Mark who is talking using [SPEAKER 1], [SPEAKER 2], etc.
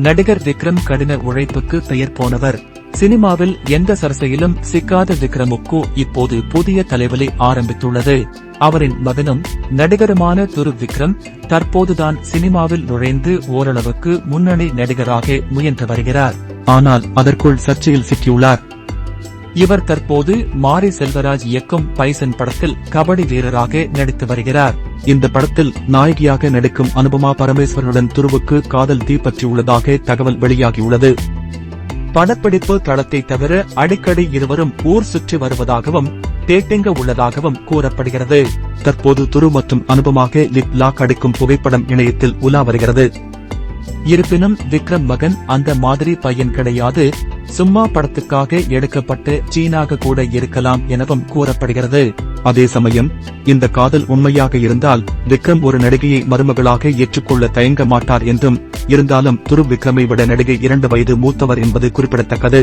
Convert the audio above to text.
[SPEAKER 1] நடிகர் விக்ரம் கடின உழைப்புக்கு பெயர் போனவர். சினிமாவில் எந்த சர்ச்சையிலும் சிக்காத விக்ரமுக்கு இப்போது புதிய தலைவலி ஆரம்பித்துள்ளது. அவரின் மகனும் நடிகருமான துரு விக்ரம் தற்போதுதான் சினிமாவில் நுழைந்து ஓரளவுக்கு முன்னணி நடிகராக முயன்று வருகிறார். ஆனால் அதற்குள் சர்ச்சையில் சிக்கியுள்ளார். இவர் தற்போது மாரி செல்வராஜ் இயக்கும் பைசன் படத்தில் கபடி வீரராக நடித்து வருகிறார். இந்த படத்தில் நாயகியாக நடிக்கும் அனுபமா பரமேஸ்வரனுடன் துருவுக்கு காதல் தீப்பற்றியுள்ளதாக தகவல் வெளியாகியுள்ளது. படப்பிடிப்பு தளத்தை தவிர அடிக்கடி இருவரும் ஊர் சுற்றி வருவதாகவும் டேட்டிங்க உள்ளதாகவும் கூறப்படுகிறது. தற்போது துரு மற்றும் அனுபமாக லிப் லாக் அடிக்கும் புகைப்படம் இணையத்தில் உலா வருகிறது. இருப்பினும் விக்ரம் மகன் அந்த மாதிரி பையன் கிடையாது, சும்மா படத்துக்காக எடுக்கப்பட்ட சீனாக கூட இருக்கலாம் எனவும் கூறப்படுகிறது. அதே சமயம் இந்த காதல் உண்மையாக இருந்தால் விக்ரம் ஒரு நடிகையை மருமகளாக ஏற்றுக்கொள்ள தயங்க மாட்டார் என்றும், இருந்தாலும் துரு விக்ரமை விட நடிகை 2 வயது மூத்தவர் என்பது குறிப்பிடத்தக்கது.